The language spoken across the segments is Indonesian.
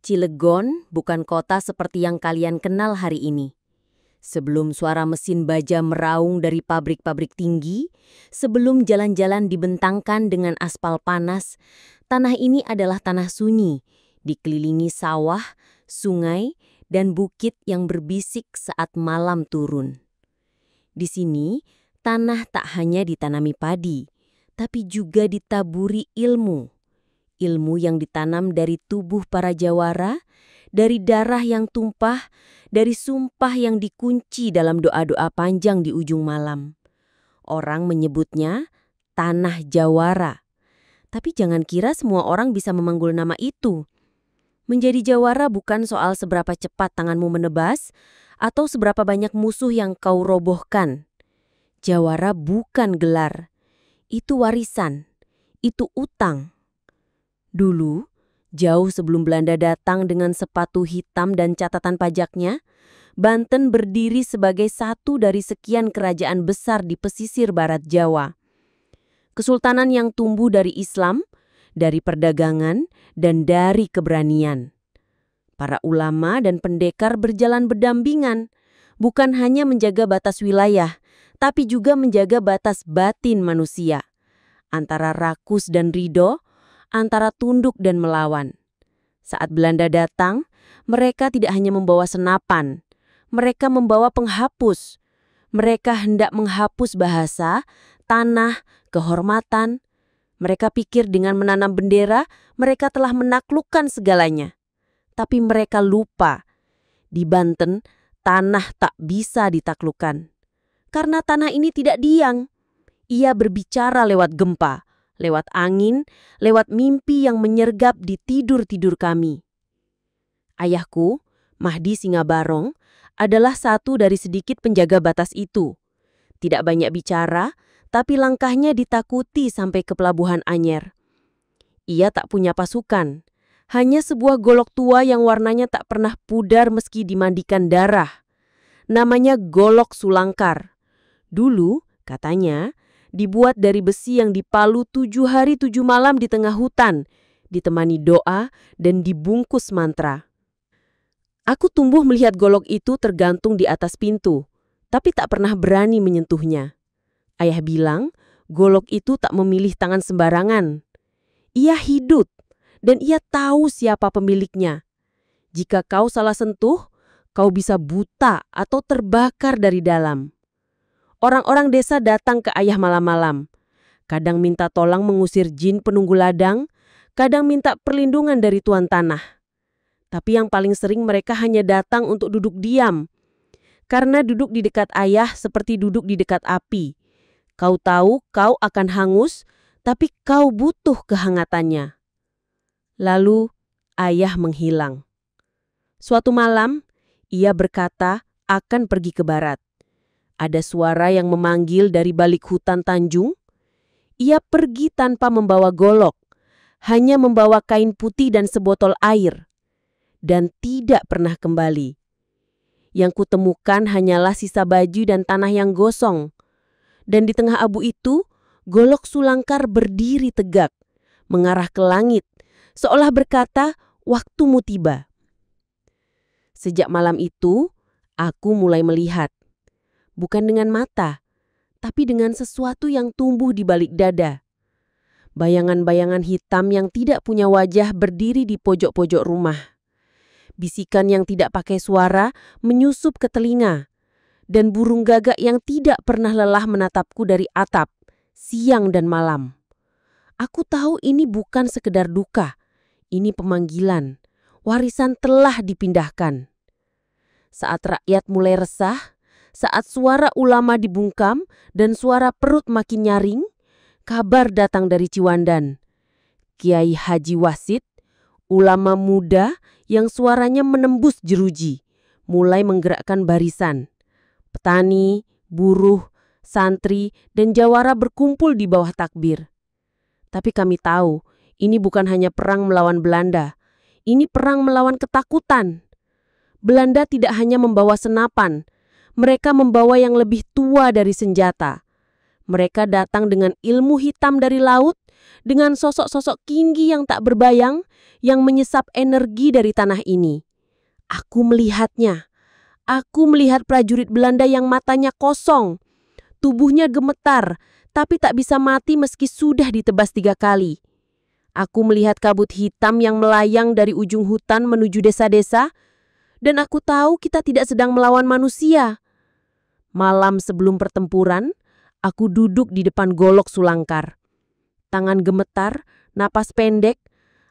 Cilegon bukan kota seperti yang kalian kenal hari ini. Sebelum suara mesin baja meraung dari pabrik-pabrik tinggi, sebelum jalan-jalan dibentangkan dengan aspal panas, tanah ini adalah tanah sunyi, dikelilingi sawah, sungai, dan bukit yang berbisik saat malam turun. Di sini, tanah tak hanya ditanami padi, tapi juga ditaburi ilmu. Ilmu yang ditanam dari tubuh para jawara, dari darah yang tumpah, dari sumpah yang dikunci dalam doa-doa panjang di ujung malam. Orang menyebutnya tanah jawara. Tapi jangan kira semua orang bisa memanggul nama itu. Menjadi jawara bukan soal seberapa cepat tanganmu menebas atau seberapa banyak musuh yang kau robohkan. Jawara bukan gelar. Itu warisan. Itu utang. Dulu, jauh sebelum Belanda datang dengan sepatu hitam dan catatan pajaknya, Banten berdiri sebagai satu dari sekian kerajaan besar di pesisir barat Jawa. Kesultanan yang tumbuh dari Islam, dari perdagangan, dan dari keberanian. Para ulama dan pendekar berjalan berdampingan, bukan hanya menjaga batas wilayah, tapi juga menjaga batas batin manusia. Antara rakus dan ridho, antara tunduk dan melawan. Saat Belanda datang, mereka tidak hanya membawa senapan, mereka membawa penghapus. Mereka hendak menghapus bahasa, tanah, kehormatan. Mereka pikir dengan menanam bendera, mereka telah menaklukkan segalanya. Tapi mereka lupa, di Banten, tanah tak bisa ditaklukkan. Karena tanah ini tidak diam. Ia berbicara lewat gempa, lewat angin, lewat mimpi yang menyergap di tidur-tidur kami. Ayahku, Mahdi Singabarong, adalah satu dari sedikit penjaga batas itu. Tidak banyak bicara, tapi langkahnya ditakuti sampai ke Pelabuhan Anyer. Ia tak punya pasukan, hanya sebuah golok tua yang warnanya tak pernah pudar meski dimandikan darah. Namanya Golok Sulangkar. Dulu, katanya, dibuat dari besi yang dipalu 7 hari 7 malam di tengah hutan, ditemani doa dan dibungkus mantra. Aku tumbuh melihat golok itu tergantung di atas pintu, tapi tak pernah berani menyentuhnya. Ayah bilang, golok itu tak memilih tangan sembarangan. Ia hidup, dan ia tahu siapa pemiliknya. Jika kau salah sentuh, kau bisa buta atau terbakar dari dalam. Orang-orang desa datang ke ayah malam-malam. Kadang minta tolong mengusir jin penunggu ladang, kadang minta perlindungan dari tuan tanah. Tapi yang paling sering mereka hanya datang untuk duduk diam. Karena duduk di dekat ayah seperti duduk di dekat api. Kau tahu kau akan hangus, tapi kau butuh kehangatannya. Lalu ayah menghilang. Suatu malam, ia berkata akan pergi ke barat. Ada suara yang memanggil dari balik hutan Tanjung. Ia pergi tanpa membawa golok, hanya membawa kain putih dan sebotol air, dan tidak pernah kembali. Yang kutemukan hanyalah sisa baju dan tanah yang gosong. Dan di tengah abu itu, Golok Sulangkar berdiri tegak, mengarah ke langit, seolah berkata, waktumu tiba. Sejak malam itu, aku mulai melihat. Bukan dengan mata, tapi dengan sesuatu yang tumbuh di balik dada. Bayangan-bayangan hitam yang tidak punya wajah berdiri di pojok-pojok rumah. Bisikan yang tidak pakai suara menyusup ke telinga. Dan burung gagak yang tidak pernah lelah menatapku dari atap, siang dan malam. Aku tahu ini bukan sekedar duka, ini pemanggilan. Warisan telah dipindahkan. Saat rakyat mulai resah, saat suara ulama dibungkam dan suara perut makin nyaring, kabar datang dari Ciwandan. Kiai Haji Wasid, ulama muda yang suaranya menembus jeruji, mulai menggerakkan barisan. Petani, buruh, santri, dan jawara berkumpul di bawah takbir. Tapi kami tahu, ini bukan hanya perang melawan Belanda, ini perang melawan ketakutan. Belanda tidak hanya membawa senapan, mereka membawa yang lebih tua dari senjata. Mereka datang dengan ilmu hitam dari laut, dengan sosok-sosok tinggi yang tak berbayang, yang menyesap energi dari tanah ini. Aku melihatnya. Aku melihat prajurit Belanda yang matanya kosong. Tubuhnya gemetar, tapi tak bisa mati meski sudah ditebas 3 kali. Aku melihat kabut hitam yang melayang dari ujung hutan menuju desa-desa, dan aku tahu kita tidak sedang melawan manusia. Malam sebelum pertempuran, aku duduk di depan golok Sulangkar. Tangan gemetar, napas pendek.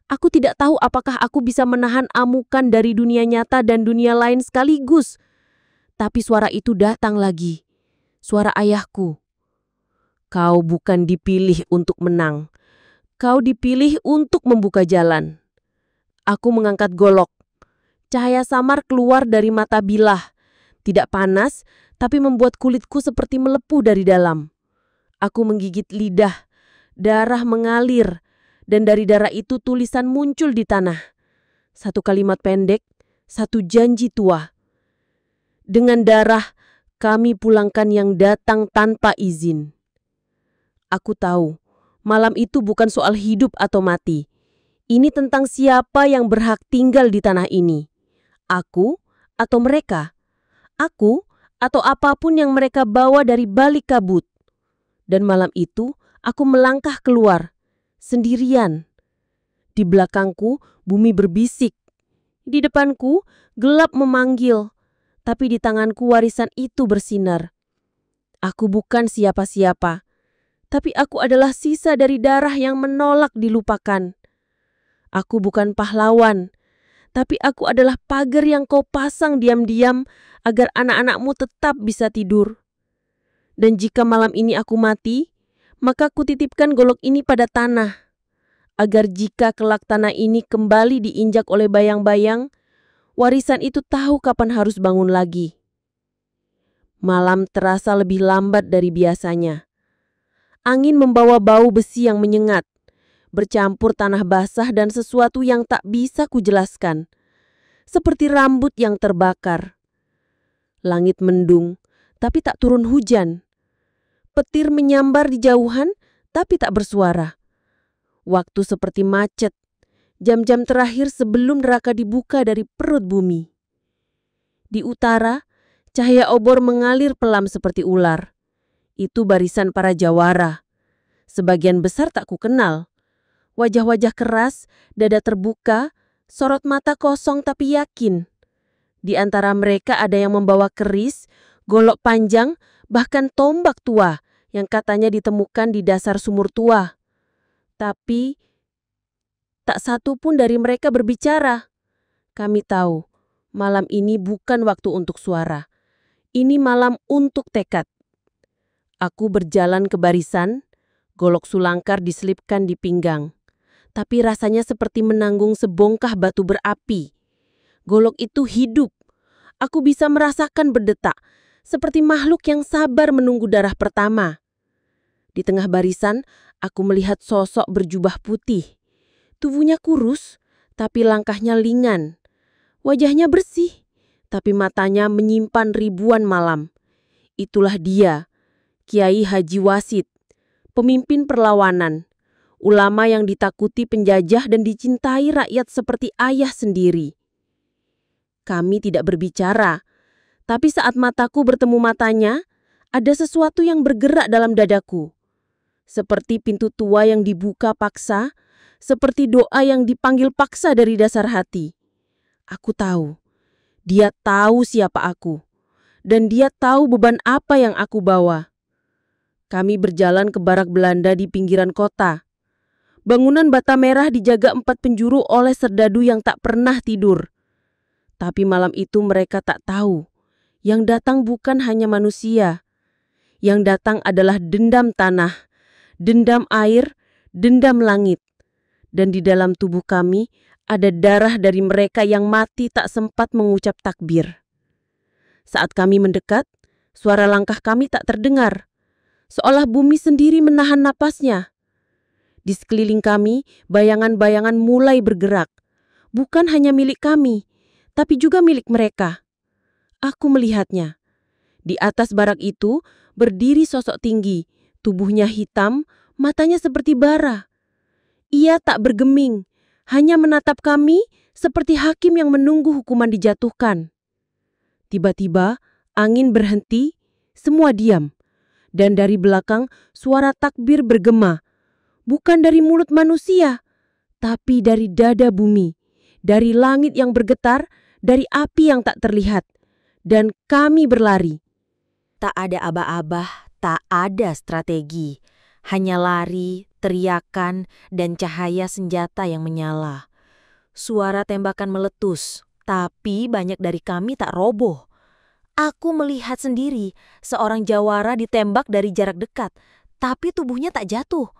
Aku tidak tahu apakah aku bisa menahan amukan dari dunia nyata dan dunia lain sekaligus. Tapi suara itu datang lagi. Suara ayahku. Kau bukan dipilih untuk menang. Kau dipilih untuk membuka jalan. Aku mengangkat golok. Cahaya samar keluar dari mata bilah. Tidak panas, tapi membuat kulitku seperti melepuh dari dalam. Aku menggigit lidah. Darah mengalir. Dan dari darah itu tulisan muncul di tanah. 1 kalimat pendek, 1 janji tua. Dengan darah, kami pulangkan yang datang tanpa izin. Aku tahu, malam itu bukan soal hidup atau mati. Ini tentang siapa yang berhak tinggal di tanah ini. Aku atau mereka. Aku atau apapun yang mereka bawa dari balik kabut. Dan malam itu, aku melangkah keluar. Sendirian. Di belakangku, bumi berbisik. Di depanku, gelap memanggil. Tapi di tanganku warisan itu bersinar. Aku bukan siapa-siapa. Tapi aku adalah sisa dari darah yang menolak dilupakan. Aku bukan pahlawan. Tapi aku adalah pagar yang kau pasang diam-diam agar anak-anakmu tetap bisa tidur. Dan jika malam ini aku mati, maka kutitipkan golok ini pada tanah, agar jika kelak tanah ini kembali diinjak oleh bayang-bayang, warisan itu tahu kapan harus bangun lagi. Malam terasa lebih lambat dari biasanya. Angin membawa bau besi yang menyengat, bercampur tanah basah dan sesuatu yang tak bisa kujelaskan, seperti rambut yang terbakar. Langit mendung, tapi tak turun hujan. Petir menyambar di jauhan, tapi tak bersuara. Waktu seperti macet, jam-jam terakhir sebelum neraka dibuka dari perut bumi. Di utara, cahaya obor mengalir pelam seperti ular. Itu barisan para jawara. Sebagian besar tak kukenal. Wajah-wajah keras, dada terbuka, sorot mata kosong tapi yakin. Di antara mereka ada yang membawa keris, golok panjang, bahkan tombak tua yang katanya ditemukan di dasar sumur tua. Tapi tak satu pun dari mereka berbicara. Kami tahu, malam ini bukan waktu untuk suara. Ini malam untuk tekad. Aku berjalan ke barisan, golok Sulangkar diselipkan di pinggang. Tapi rasanya seperti menanggung sebongkah batu berapi. Golok itu hidup. Aku bisa merasakan berdetak, seperti makhluk yang sabar menunggu darah pertama. Di tengah barisan, aku melihat sosok berjubah putih. Tubuhnya kurus, tapi langkahnya lingan. Wajahnya bersih, tapi matanya menyimpan ribuan malam. Itulah dia, Kiai Haji Wasid, pemimpin perlawanan, ulama yang ditakuti penjajah dan dicintai rakyat seperti ayah sendiri. Kami tidak berbicara, tapi saat mataku bertemu matanya, ada sesuatu yang bergerak dalam dadaku. Seperti pintu tua yang dibuka paksa, seperti doa yang dipanggil paksa dari dasar hati. Aku tahu, dia tahu siapa aku, dan dia tahu beban apa yang aku bawa. Kami berjalan ke barak Belanda di pinggiran kota. Bangunan bata merah dijaga 4 penjuru oleh serdadu yang tak pernah tidur. Tapi malam itu mereka tak tahu, yang datang bukan hanya manusia. Yang datang adalah dendam tanah, dendam air, dendam langit. Dan di dalam tubuh kami ada darah dari mereka yang mati tak sempat mengucap takbir. Saat kami mendekat, suara langkah kami tak terdengar. Seolah bumi sendiri menahan napasnya. Di sekeliling kami, bayangan-bayangan mulai bergerak. Bukan hanya milik kami, tapi juga milik mereka. Aku melihatnya. Di atas barak itu berdiri sosok tinggi, tubuhnya hitam, matanya seperti bara. Ia tak bergeming, hanya menatap kami seperti hakim yang menunggu hukuman dijatuhkan. Tiba-tiba angin berhenti, semua diam. Dan dari belakang suara takbir bergema. Bukan dari mulut manusia, tapi dari dada bumi. Dari langit yang bergetar, dari api yang tak terlihat. Dan kami berlari. Tak ada aba-aba, tak ada strategi. Hanya lari, teriakan, dan cahaya senjata yang menyala. Suara tembakan meletus, tapi banyak dari kami tak roboh. Aku melihat sendiri seorang jawara ditembak dari jarak dekat, tapi tubuhnya tak jatuh.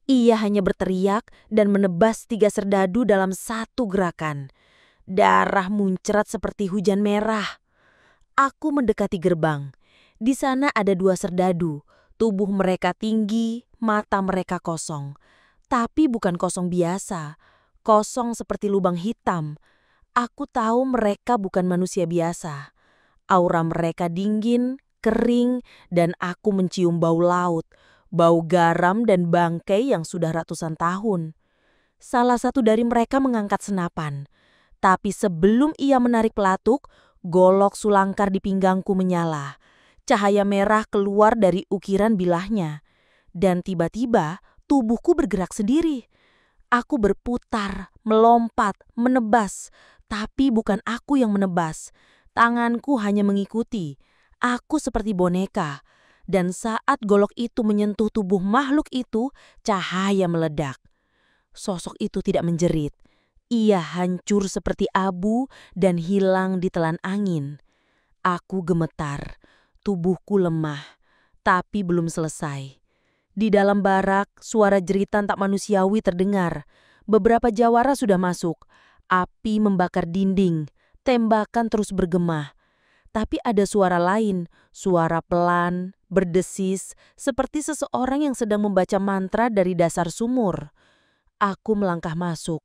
Ia hanya berteriak dan menebas 3 serdadu dalam satu gerakan. Darah muncrat seperti hujan merah. Aku mendekati gerbang. Di sana ada 2 serdadu. Tubuh mereka tinggi, mata mereka kosong. Tapi bukan kosong biasa, kosong seperti lubang hitam. Aku tahu mereka bukan manusia biasa. Aura mereka dingin, kering, dan aku mencium bau laut, bau garam dan bangkai yang sudah ratusan tahun. Salah satu dari mereka mengangkat senapan. Tapi sebelum ia menarik pelatuk, golok sulangkar di pinggangku menyala. Cahaya merah keluar dari ukiran bilahnya. Dan tiba-tiba tubuhku bergerak sendiri. Aku berputar, melompat, menebas. Tapi bukan aku yang menebas. Tanganku hanya mengikuti. Aku seperti boneka. Dan saat golok itu menyentuh tubuh makhluk itu, cahaya meledak. Sosok itu tidak menjerit. Ia hancur seperti abu dan hilang di telan angin. Aku gemetar. Tubuhku lemah. Tapi belum selesai. Di dalam barak, suara jeritan tak manusiawi terdengar. Beberapa jawara sudah masuk. Api membakar dinding. Tembakan terus bergema. Tapi ada suara lain, suara pelan, berdesis, seperti seseorang yang sedang membaca mantra dari dasar sumur. Aku melangkah masuk.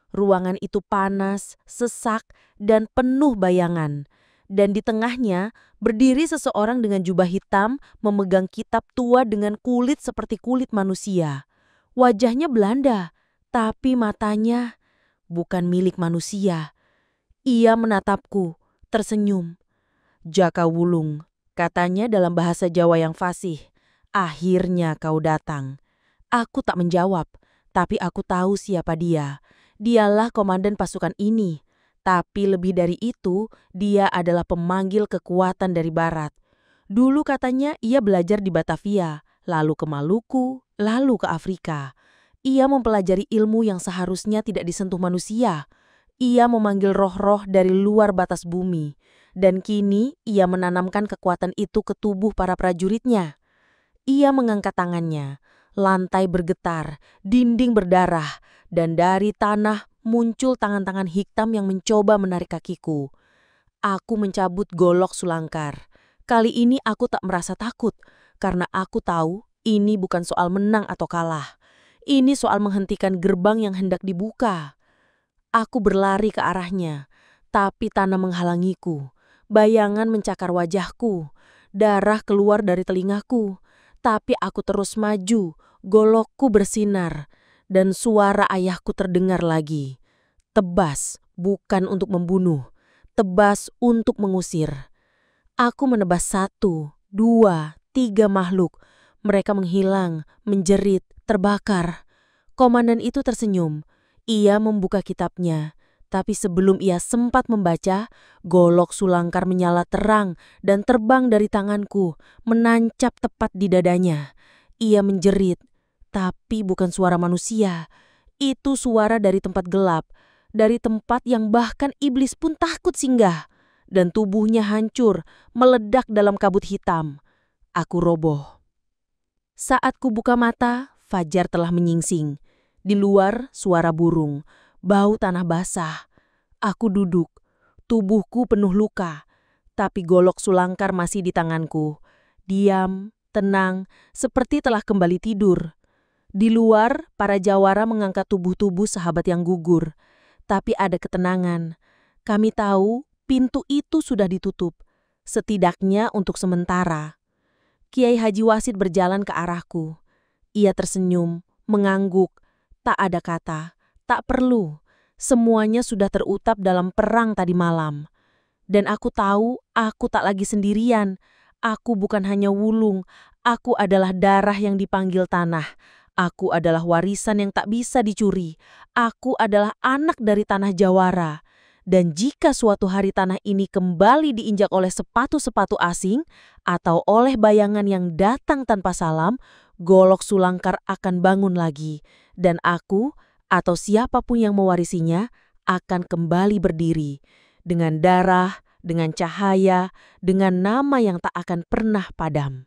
Ruangan itu panas, sesak, dan penuh bayangan. Dan di tengahnya berdiri seseorang dengan jubah hitam memegang kitab tua dengan kulit seperti kulit manusia. Wajahnya Belanda, tapi matanya bukan milik manusia. Ia menatapku, tersenyum. "Jaka Wulung," katanya dalam bahasa Jawa yang fasih. "Akhirnya kau datang." Aku tak menjawab, tapi aku tahu siapa dia. Dialah komandan pasukan ini. Tapi lebih dari itu, dia adalah pemanggil kekuatan dari barat. Dulu katanya ia belajar di Batavia, lalu ke Maluku, lalu ke Afrika. Ia mempelajari ilmu yang seharusnya tidak disentuh manusia. Ia memanggil roh-roh dari luar batas bumi. Dan kini ia menanamkan kekuatan itu ke tubuh para prajuritnya. Ia mengangkat tangannya. Lantai bergetar, dinding berdarah, dan dari tanah muncul tangan-tangan hitam yang mencoba menarik kakiku. Aku mencabut golok sulangkar. Kali ini aku tak merasa takut, karena aku tahu ini bukan soal menang atau kalah. Ini soal menghentikan gerbang yang hendak dibuka. Aku berlari ke arahnya, tapi tanah menghalangiku. Bayangan mencakar wajahku, darah keluar dari telingaku. Tapi aku terus maju, golokku bersinar, dan suara ayahku terdengar lagi. Tebas, bukan untuk membunuh, tebas untuk mengusir. Aku menebas 1, 2, 3 makhluk. Mereka menghilang, menjerit, terbakar. Komandan itu tersenyum. Ia membuka kitabnya, tapi sebelum ia sempat membaca, golok sulangkar menyala terang dan terbang dari tanganku, menancap tepat di dadanya. Ia menjerit, tapi bukan suara manusia. Itu suara dari tempat gelap, dari tempat yang bahkan iblis pun takut singgah. Dan tubuhnya hancur, meledak dalam kabut hitam. Aku roboh. Saat ku buka mata, fajar telah menyingsing. Di luar suara burung, bau tanah basah. Aku duduk, tubuhku penuh luka, tapi golok sulangkar masih di tanganku. Diam, tenang, seperti telah kembali tidur. Di luar, para jawara mengangkat tubuh-tubuh sahabat yang gugur. Tapi ada ketenangan. Kami tahu pintu itu sudah ditutup, setidaknya untuk sementara. Kiai Haji Wasid berjalan ke arahku. Ia tersenyum, mengangguk. Tak ada kata, tak perlu. Semuanya sudah terutap dalam perang tadi malam. Dan aku tahu aku tak lagi sendirian. Aku bukan hanya wulung, aku adalah darah yang dipanggil tanah. Aku adalah warisan yang tak bisa dicuri. Aku adalah anak dari tanah Jawara. Dan jika suatu hari tanah ini kembali diinjak oleh sepatu-sepatu asing atau oleh bayangan yang datang tanpa salam, Golok Sulangkar akan bangun lagi. Dan aku atau siapapun yang mewarisinya akan kembali berdiri. Dengan darah, dengan cahaya, dengan nama yang tak akan pernah padam.